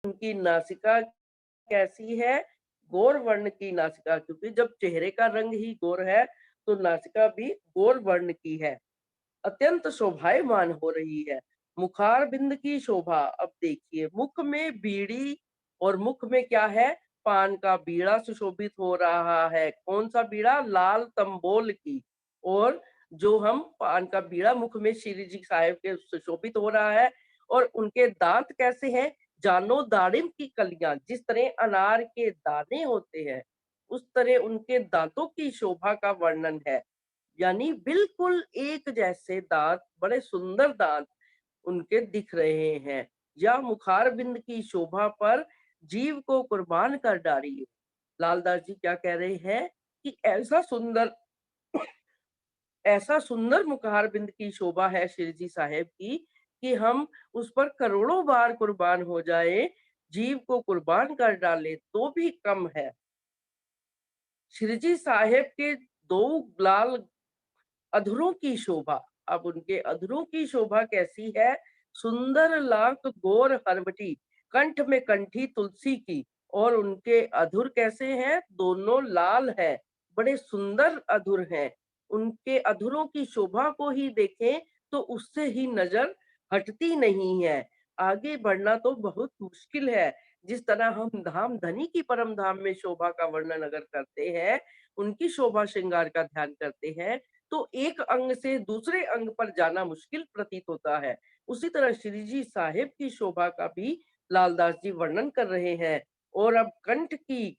उनकी नासिका कैसी है? गौर वर्ण की नासिका, क्योंकि जब चेहरे का रंग ही गौर है, तो नासिका भी गौर वर्ण की है। अत्यंत शोभायमान हो रही है। मुखार बिंद की शोभा, अब देखिए मुख में बीड़ी, और मुख में क्या है? पान का बीड़ा सुशोभित हो रहा है। कौन सा बीड़ा? लाल तंबोल की। और जो हम पान का बीड़ा मुख में श्री जी साहिब के सुशोभित हो रहा है। और उनके दांत कैसे हैं? जानो दाड़िम की कलियां, जिस तरह अनार के दाने होते हैं, उस तरह उनके दांतों की शोभा का वर्णन है। यानी बिल्कुल एक जैसे दांत, बड़े सुंदर दांत उनके दिख रहे हैं। या मुखार बिंद की शोभा पर जीव को कुर्बान कर डालिए। लालदास जी क्या कह रहे हैं कि ऐसा सुंदर मुखार बिंद की शोभा है श्री जी साहेब की, कि हम उस पर करोड़ों बार कुर्बान हो जाए, जीव को कुर्बान कर डाले तो भी कम है। श्री जी साहेब के दो लाल अधरों की शोभा, अब उनके अधरों की शोभा कैसी है? सुंदर लाख गोर हरवटी, कंठ में कंठी तुलसी की। और उनके अधुर कैसे हैं? दोनों लाल हैं, बड़े सुंदर अधुर हैं। उनके अधरों की शोभा को ही देखें तो उससे ही नजर हटती नहीं है। आगे बढ़ना तो बहुत मुश्किल है। जिस तरह हम धाम धनी की परम धाम में शोभा का वर्णन अगर करते हैं, उनकी शोभा श्रृंगार का ध्यान करते हैं, तो एक अंग से दूसरे अंग पर जाना मुश्किल प्रतीत होता है। उसी तरह श्री जी साहिब की शोभा का भी लालदास जी वर्णन कर रहे हैं। और अब कंठ की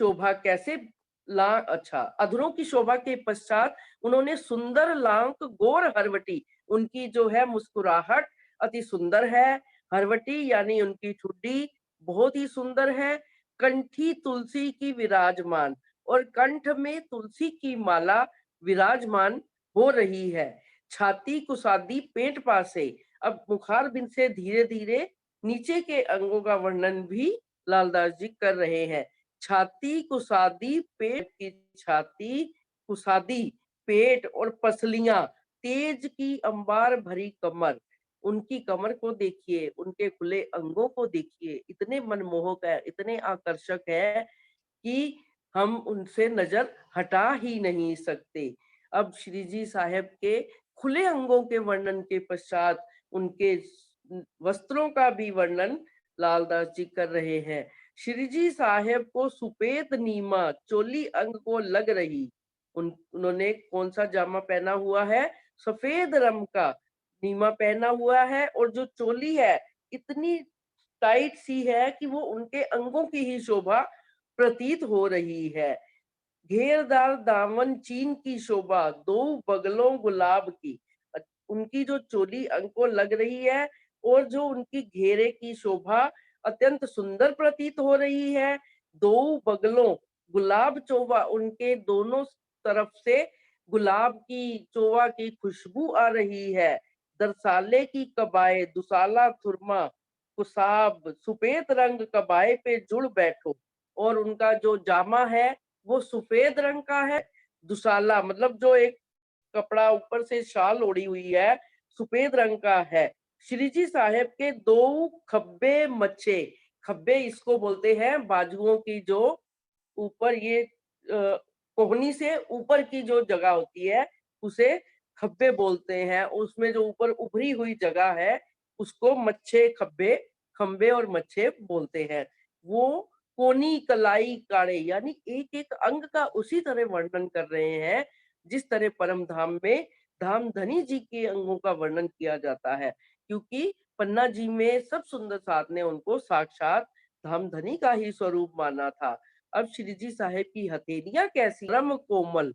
शोभा कैसे? ला अच्छा, अधरों की शोभा के पश्चात उन्होंने सुंदर लांक गोर हरवटी, उनकी जो है मुस्कुराहट अति सुंदर है। हरवटी यानी उनकी ठुड्डी बहुत ही सुंदर है। कंठी तुलसी की विराजमान, और कंठ में तुलसी की माला विराजमान हो रही है। छाती कुसादी पेट पासे, अब मुखार बिंद से धीरे धीरे नीचे के अंगों का वर्णन भी लालदास जी कर रहे हैं। छाती कुसादी पेट की छाती, कुसादी पेट, और पसलियां, तेज की अंबार भरी कमर। उनकी कमर को देखिए, उनके खुले अंगों को देखिए, इतने मनमोहक है, इतने आकर्षक है कि हम उनसे नजर हटा ही नहीं सकते। अब श्री जी साहेब के खुले अंगों के वर्णन के पश्चात उनके वस्त्रों का भी वर्णन लालदास जी कर रहे हैं। श्री जी साहेब को सुपेद नीमा चोली अंग को लग रही। उन्होंने कौन सा जामा पहना हुआ है? सफेद रंग का नीमा पहना हुआ है, और जो चोली है इतनी टाइट सी है कि वो उनके अंगों की ही शोभा प्रतीत हो रही है। घेरदार दामन चीन की शोभा, दो बगलों गुलाब की। उनकी जो चोली अंग को लग रही है, और जो उनकी घेरे की शोभा अत्यंत सुंदर प्रतीत हो रही है। दो बगलों गुलाब चोभा, उनके दोनों तरफ से गुलाब की चोभा की खुशबू आ रही है। दरसाले की कबाए दुसाला थुरमा, कुसाब सुपेद रंग कबाए पे जुड़ बैठो। और उनका जो जामा है वो सफेद रंग का है। दुसाला मतलब जो एक कपड़ा ऊपर से शाल ओढ़ी हुई है, सफेद रंग का है। श्री जी साहेब के दो खब्बे मच्छे, खब्बे इसको बोलते हैं बाजुओं की जो ऊपर ये कोहनी से ऊपर की जो जगह होती है, उसे खब्बे बोलते हैं। उसमें जो ऊपर उभरी हुई जगह है, उसको मच्छे खब्बे, खंबे और मच्छे बोलते हैं। वो कोनी कलाई काड़े, यानी एक एक अंग का उसी तरह वर्णन कर रहे हैं जिस तरह परम धाम में धाम धनी जी के अंगों का वर्णन किया जाता है। क्योंकि पन्ना जी में सब सुंदर साध ने उनको साक्षात धाम धनी का ही स्वरूप माना था। अब श्री जी साहेब की हथेलियां कैसी? परम कोमल,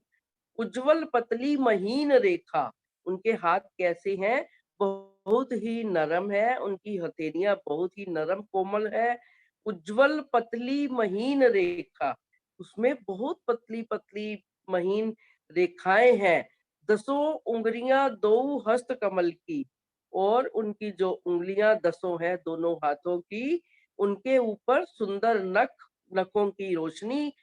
उज्जवल पतली महीन रेखा। उनके हाथ कैसे हैं? बहुत ही नरम है, उनकी हथेलियां बहुत ही नरम कोमल है। उज्जवल पतली महीन रेखा, उसमें बहुत पतली पतली महीन रेखाएं हैं। दसों उंगलियां दो हस्त कमल की, और उनकी जो उंगलियां दसों हैं दोनों हाथों की, उनके ऊपर सुंदर नख, नखों की रोशनी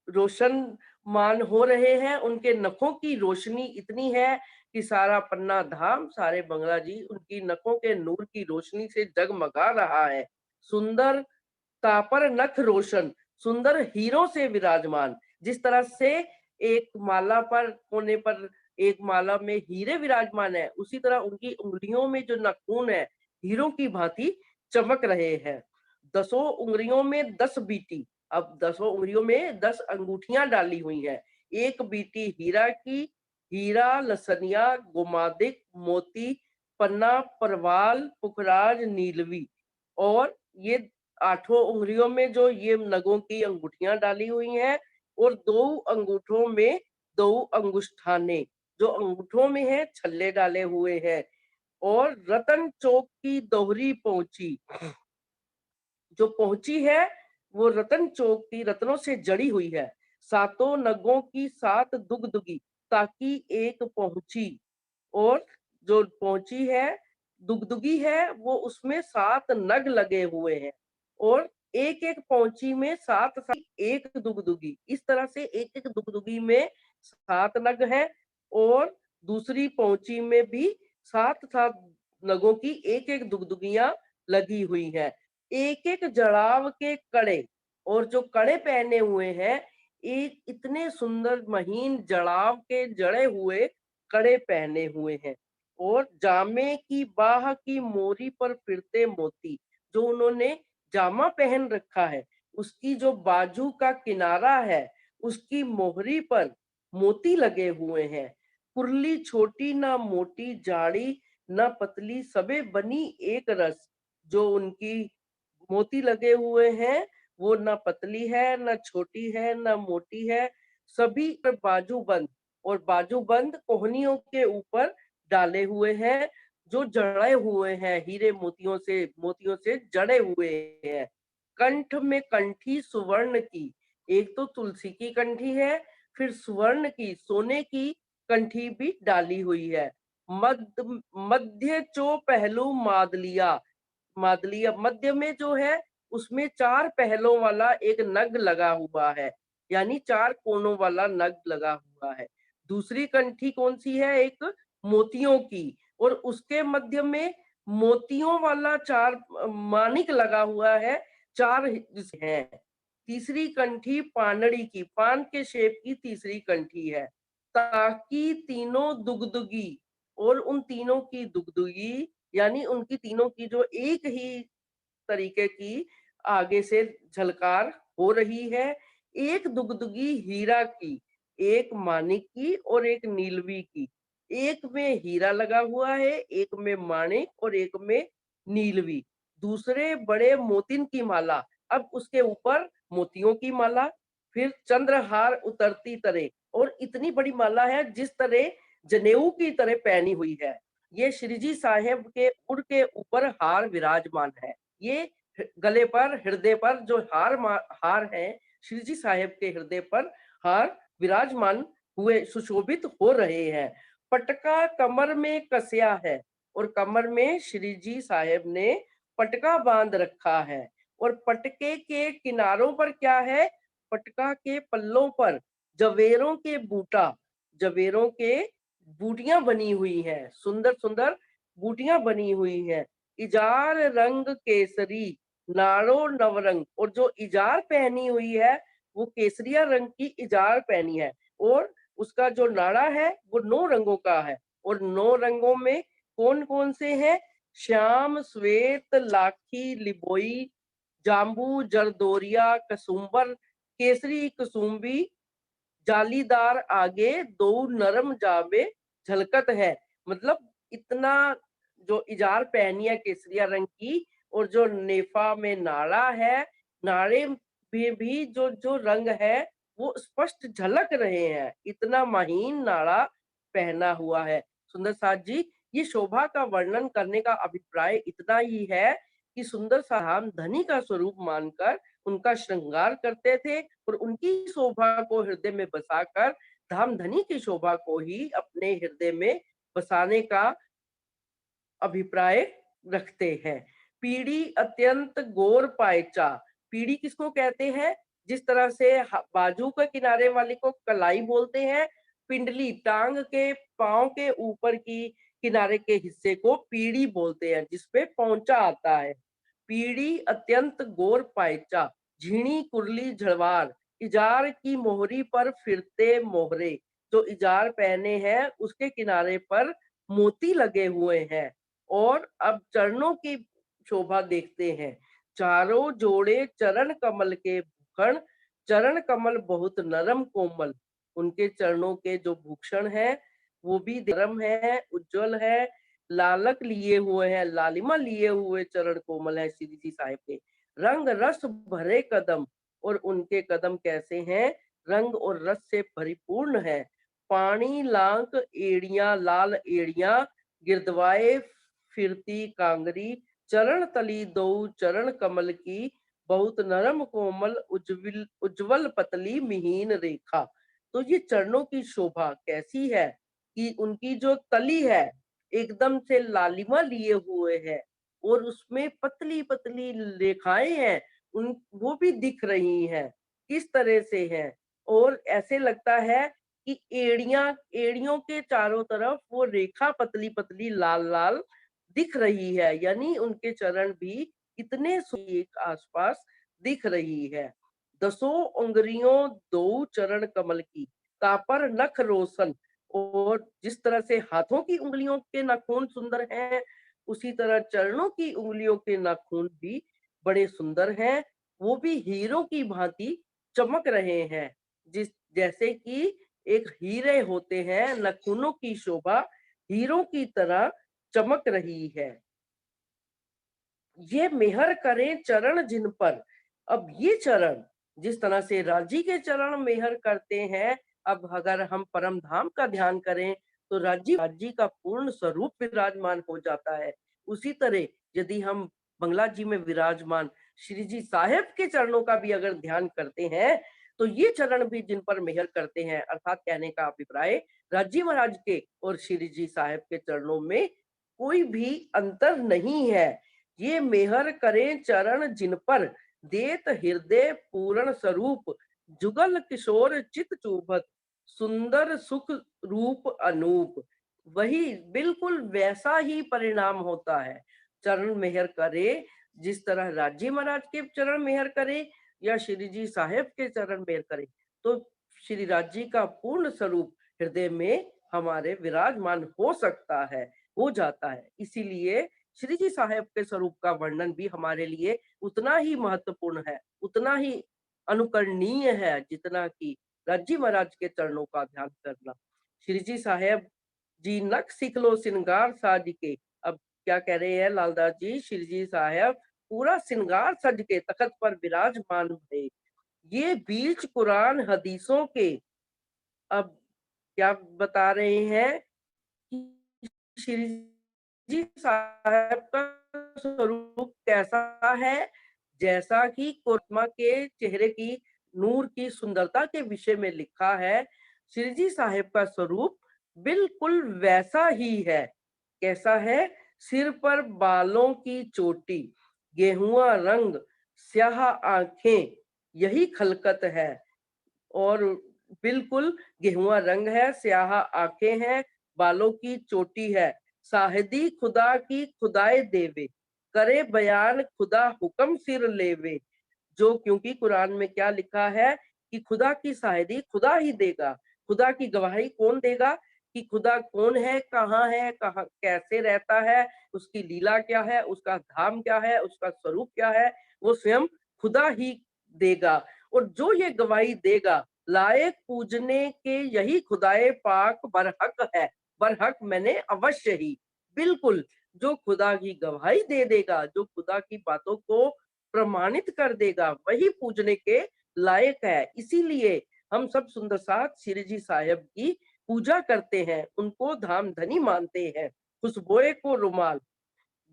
रोशन मान हो रहे हैं। उनके नखों की रोशनी इतनी है कि सारा पन्ना धाम, सारे बंगला जी उनकी नखों के नूर की रोशनी से जगमगा रहा है। सुंदरता पर नख रोशन, सुंदर हीरों से विराजमान। जिस तरह से एक माला पर कोने पर एक माला में हीरे विराजमान है, उसी तरह उनकी उँगलियों में जो नाखून है, हीरों की भांति चमक रहे हैं। दसों उँगलियों में 10 बीटी, अब दसों उँगलियों में 10 अंगूठियाँ डाली हुई हैं। एक बीटी हीरा की, हीरा, लसनिया, गोमादिक, मोती, पन्ना, परवाल, पुखराज, नीलवी, और ये आठों उँगलियों में जो ये नगों की अंगूठियाँ डाली हुई हैं, और 2 अंगूठों में 2 अंगुष्ठाने, जो अंगूठों में है छल्ले डाले हुए हैं, और रतन चौक की दोहरी पहुंची, जो पहुंची है वो रतन चौक की रत्नों से जड़ी हुई है। सातों नगों की 7 दुगदुगी, ताकि एक पहुंची, और जो पहुंची है दुगदुगी है वो उसमें 7 नग लगे हुए हैं, और एक एक पहुंची में 7 7 एक दुगदुगी, इस तरह से एक एक दुगदुगी में 7 नग है, और दूसरी पहुंची में भी 7 7 नगों की एक एक दुगदुगियां लगी हुई है। एक एक जड़ाव के कड़े, और जो कड़े पहने हुए हैं, एक इतने सुंदर महीन जड़ाव के जड़े हुए कड़े पहने हुए हैं, और जामे की बाह की मोरी पर फिरते मोती, जो उन्होंने जामा पहन रखा है, उसकी जो बाजू का किनारा है, उसकी मोहरी पर मोती लगे हुए हैं। कुरली छोटी ना मोटी, जाड़ी ना पतली, सबे बनी एक रस, जो उनकी मोती लगे हुए हैं, वो ना पतली है, ना छोटी है, ना मोटी है, सभी पर बाजूबंद, और बाजूबंद कोहनियों के ऊपर डाले हुए हैं, जो जड़े हुए हैं, हीरे मोतियों से जड़े हुए हैं। कंठ में कंठी सुवर्ण की, एक तो तुलसी की कंठी है, फिर सुवर्ण की, सोने की कंठी भी डाली हुई है। मध्य चो पहलू मादलिया, मादलिया मध्य में जो है उसमें 4 पहलों वाला एक नग लगा हुआ है, यानी 4 कोनों वाला नग लगा हुआ है। दूसरी कंठी कौन सी है? एक मोतियों की, और उसके मध्य में मोतियों वाला 4 मानिक लगा हुआ है, 4 हैं। तीसरी कंठी पानड़ी की, पान के शेप की तीसरी कंठी है। ताकि तीनों दुगदुगी, और उन तीनों की दुगदुगी, यानी उनकी तीनों की जो एक ही तरीके की आगे से झलकार हो रही है। एक दुगदुगी हीरा की, एक मानिक की, और एक नीलवी की। एक में हीरा लगा हुआ है, एक में माणिक, और एक में नीलवी। दूसरे बड़े मोतिन की माला, अब उसके ऊपर मोतियों की माला, फिर चंद्रहार उतरती तरह, और इतनी बड़ी माला है जिस तरह जनेऊ की तरह पहनी हुई है। ये श्री जी साहेब के उड़ के ऊपर हार विराजमान है। ये गले पर, हृदय पर जो हार है, श्री जी साहेब के हृदय पर हार विराजमान हुए, सुशोभित हो रहे हैं। पटका कमर में कसया है, और कमर में श्री जी साहेब ने पटका बांध रखा है, और पटके के किनारों पर क्या है? पटका के पल्लों पर जवेरों के बूटा, जवेरों के बूटियां बनी हुई हैं, सुंदर सुंदर बूटियां बनी हुई हैं। इजार रंग केसरी, नाड़ो नवरंग, और जो इजार पहनी हुई है वो केसरिया रंग की इजार पहनी है, और उसका जो नाड़ा है वो 9 रंगों का है, और 9 रंगों में कौन कौन से हैं? श्याम, श्वेत, लाखी, लिबोई, जाम्बू, जरदोरिया, कसुम्बर, केसरी, कुसुम्बी, जालीदार आगे, दो नरम जाबे झलकत है। मतलब इतना जो इजार पहनी है केसरिया रंग की, और जो नेफा में नाड़ा है, नाड़े में भी जो जो रंग है वो स्पष्ट झलक रहे हैं, इतना महीन नाड़ा पहना हुआ है। सुंदर साथ जी, ये शोभा का वर्णन करने का अभिप्राय इतना ही है कि सुंदर साहब धनी का स्वरूप मानकर उनका श्रृंगार करते थे, और उनकी शोभा को हृदय में बसाकर धामधनी की शोभा को ही अपने हृदय में बसाने का अभिप्राय रखते हैं। पीढ़ी अत्यंत गोर पायचा, पीढ़ी किसको कहते हैं? जिस तरह से बाजू के किनारे वाले को कलाई बोलते हैं, पिंडली टांग के पांव के ऊपर की किनारे के हिस्से को पीढ़ी बोलते हैं, जिसपे पौंचा आता है। पीढ़ी अत्यंत गोर पायचा, झीणी कुरली झलवार, इजार की मोहरी पर फिरते मोहरे। जो इजार पहने हैं उसके किनारे पर मोती लगे हुए हैं। और अब चरणों की शोभा देखते हैं। चारों जोड़े चरण कमल के भूषण, चरण कमल बहुत नरम कोमल। उनके चरणों के जो भूषण हैं वो भी नरम है, उज्जवल है, लालक लिए हुए हैं, लालिमा लिए हुए चरण कोमल है श्री जी साहिब के। रंग रस भरे कदम, और उनके कदम कैसे हैं? रंग और रस से परिपूर्ण है। पानी लांक एड़ियां, लाल एड़ियां, गिरदवाए फिरती कांगरी, चरण तली दो चरण कमल की, बहुत नरम कोमल उज्जवल उज्जवल पतली मिहीन रेखा। तो ये चरणों की शोभा कैसी है कि उनकी जो तली है एकदम से लालिमा लिए हुए है, और उसमें पतली पतली रेखाएं हैं, उन वो भी दिख रही हैं। किस तरह से है? और ऐसे लगता है कि एड़ियों के चारों तरफ वो रेखा पतली पतली लाल लाल दिख रही है, यानी उनके चरण भी इतने एक आसपास दिख रही है। दसों उंगलियों दो चरण कमल की, कापर नख रोशन। और जिस तरह से हाथों की उंगलियों के नाखून सुंदर हैं, उसी तरह चरणों की उंगलियों के नाखून भी बड़े सुंदर हैं। वो भी हीरों की भांति चमक रहे हैं। जिस जैसे कि एक हीरे होते हैं, नाखूनों की शोभा हीरों की तरह चमक रही है। ये मेहर करें चरण जिन पर। अब ये चरण, जिस तरह से राजी के चरण मेहर करते हैं, अब अगर हम परम धाम का ध्यान करें तो राजी का पूर्ण स्वरूप विराजमान हो जाता है। उसी तरह यदि हम बंगला जी में विराजमान श्री जी साहेब के चरणों का भी अगर ध्यान करते हैं, तो ये चरण भी जिन पर मेहर करते हैं, अर्थात कहने का अभिप्राय राजी महाराज के और श्री जी साहेब के चरणों में कोई भी अंतर नहीं है। ये मेहर करें चरण जिन पर, देत हृदय पूर्ण स्वरूप, जुगल किशोर चित चूभत, सुंदर सुख रूप अनूप। वही बिल्कुल वैसा ही परिणाम होता है। चरण मेहर करे, जिस तरह राजी महाराज के चरण मेहर करे या श्री जी साहेब के चरण मेहर करे, तो श्री राजी का पूर्ण स्वरूप हृदय में हमारे विराजमान हो सकता है, हो जाता है। इसीलिए श्री जी साहेब के स्वरूप का वर्णन भी हमारे लिए उतना ही महत्वपूर्ण है, उतना ही अनुकरणीय है, जितना कि राजी महाराज के चरणों का ध्यान करना। श्री जी साहेब जी नक सिखलो श्रृंगार साज के। अब क्या कह रहे हैं लालदास जी? श्री जी साहेब पूरा श्रृंगार सज के तखत पर विराजमान हुए। ये बीच कुरान हदीसों के, अब क्या बता रहे हैं कि श्री जी साहब का स्वरूप कैसा है? जैसा कि कोरमा के चेहरे की नूर की सुंदरता के विषय में लिखा है, श्री जी साहेब का स्वरूप बिल्कुल वैसा ही है। कैसा है? सिर पर बालों की चोटी, गेहुआ रंग, स्याह आंखें, यही खलकत है। और बिल्कुल गेहुआ रंग है, स्याह आंखें हैं, बालों की चोटी है। साहिदी खुदा की खुदाए देवे, करे बयान खुदा हुक्म सिर लेवे। जो क्योंकि कुरान में क्या लिखा है कि खुदा की शाहिदी खुदा ही देगा। खुदा की गवाही कौन देगा कि खुदा कौन है, कहाँ कैसे रहता है, उसकी लीला क्या है, उसका धाम क्या है, उसका स्वरूप क्या है, वो स्वयं खुदा ही देगा। और जो ये गवाही देगा, लायक पूजने के यही खुदाए पाक बरहक है। बरहक मैंने अवश्य ही, बिल्कुल जो खुदा की गवाही दे देगा, जो खुदा की बातों को प्रमाणित कर देगा, वही पूजने के लायक है। इसीलिए हम सब सुंदर साथ श्री जी साहेब की पूजा करते हैं, उनको धाम धनी मानते हैं। खुशबोए को रुमाल,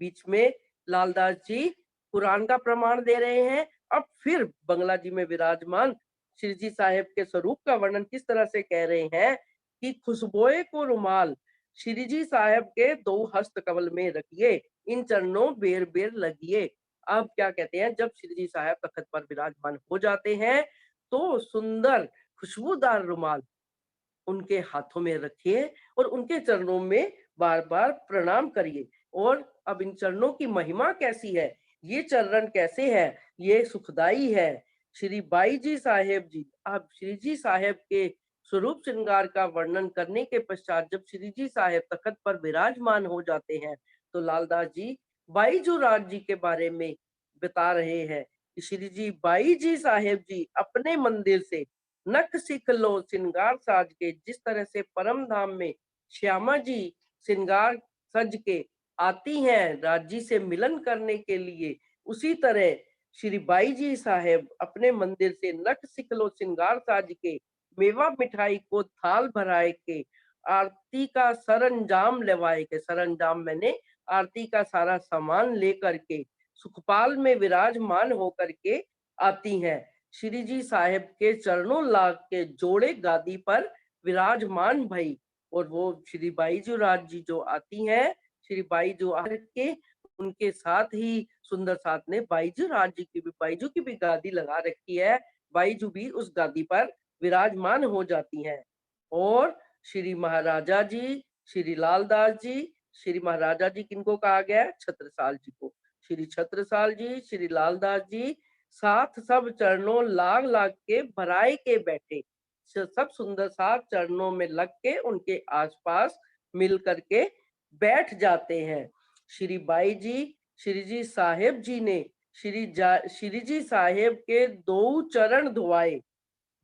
बीच में लालदास जी कुरान का प्रमाण दे रहे हैं। अब फिर बंगला जी में विराजमान श्री जी साहेब के स्वरूप का वर्णन किस तरह से कह रहे हैं कि खुशबोए को रुमाल श्री जी साहेब के दो हस्त कमल में रखिए, इन चरणों बेर बेर लगिए। अब क्या कहते हैं, जब श्री जी साहेब तखत पर विराजमान हो जाते हैं तो सुंदर खुशबूदार रुमाल उनके हाथों में रखिए और उनके चरणों में बार बार प्रणाम करिए। और अब इन चरणों की महिमा कैसी है, ये चरण कैसे है? ये सुखदाई है। श्री बाई जी साहेब जी, अब श्री जी साहेब के स्वरूप श्रृंगार का वर्णन करने के पश्चात जब श्री जी साहेब तख्त पर विराजमान हो जाते हैं, तो लालदास जी बाईजू राज जी के बारे में बता रहे हैं कि श्री जी बाई जी साहेब जी अपने मंदिर से नख सिख लो श्रृंगार साज के, जिस तरह से परम धाम में श्यामा जी श्रृंगार सज के आती हैं राज्य से मिलन करने के लिए, उसी तरह श्री बाई जी साहेब अपने मंदिर से नट सिकलो श्रृंगार साज के, मेवा मिठाई को थाल भराए के, आरती का सरंजाम लेवाए के, सरंजाम मैंने आरती का सारा सामान लेकर के सुखपाल में विराजमान होकर के आती हैं। श्री जी साहेब के चरणों लाग के जोड़े गादी पर विराजमान भई, और वो श्री बाईजू राज जी जो आती हैं, श्री बाईजू आकर के उनके साथ ही सुंदर साथ ने बाईजू राज जी की भी, बाईजू की भी गादी लगा रखी है, बाईजू भी उस गादी पर विराजमान हो जाती हैं। और श्री महाराजा जी, श्री लालदास जी, श्री महाराजा जी किनको कहा गया है? छत्रसाल जी को। श्री छत्रसाल जी, श्री लालदास जी साथ सब चरणों लाग लाग के भराए के बैठे, सब सुंदर साथ चरणों में लग के उनके आसपास मिल करके बैठ जाते हैं। श्री बाई जी, श्री जी साहेब जी ने श्री जी साहेब के दो चरण धुआए,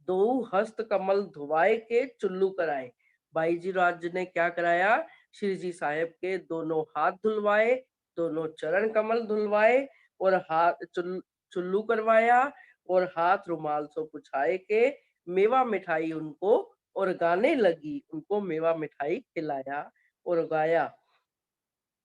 दो हस्त कमल धुआए के चुल्लू कराए। बाई जी राज ने क्या कराया? श्री जी साहेब के दोनों हाथ धुलवाए, दोनों चरण कमल धुलवाए, और हाथ चुल्लू करवाया, और हाथ रुमाल से पुछाए के मेवा मिठाई उनको, और गाने लगी, उनको मेवा मिठाई खिलाया और गाया।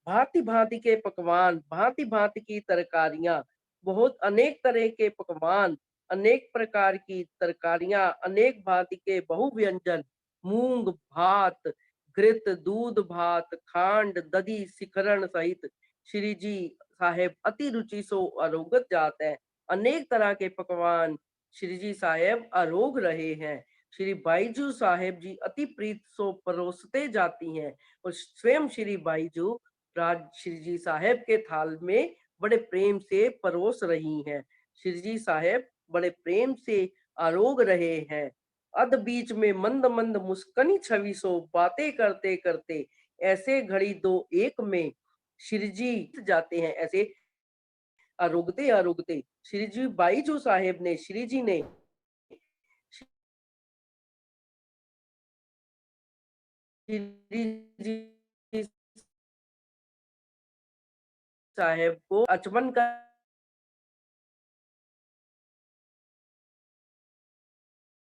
भांति भांति के पकवान, भांति भांति की तरकारियां, बहुत अनेक तरह के पकवान, अनेक प्रकार की तरकारियां, अनेक भांति के बहु व्यंजन, मूंग भात, घृत दूध भात, खांड दधी शिखरण सहित श्री जी साहेब अति रुचि सो अरोगत जात है। अनेक तरह के पकवान श्री जी साहेब अरोग रहे हैं। श्री बाईजू साहेब जी अति प्रीत सो परोसते जाती हैं, और स्वयं श्री बाईजू राज श्री जी साहेब के थाल में बड़े प्रेम से परोस रही हैं। श्री जी साहेब बड़े प्रेम से आरोग रहे हैं। अध बीच में मंद मंद मुस्कनी छवि सो बातें करते करते, ऐसे घड़ी दो एक में श्री जी जाते हैं। ऐसे आरोगते आरोगते श्री जी बाईजू साहेब ने, श्री जी ने श्री जी साहेब को अचमन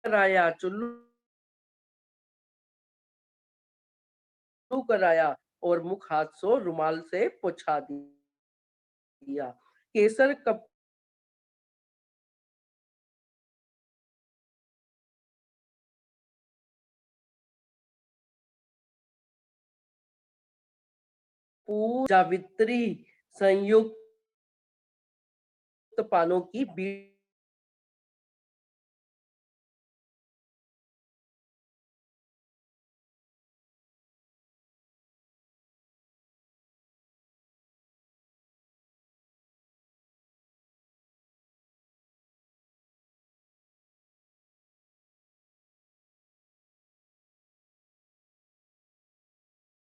कराया, चुल्लू कराया, और मुख हाथ सो रुमाल से पोछा दिया। केसर कपूर जावित्री संयुक्त पानों की बीड़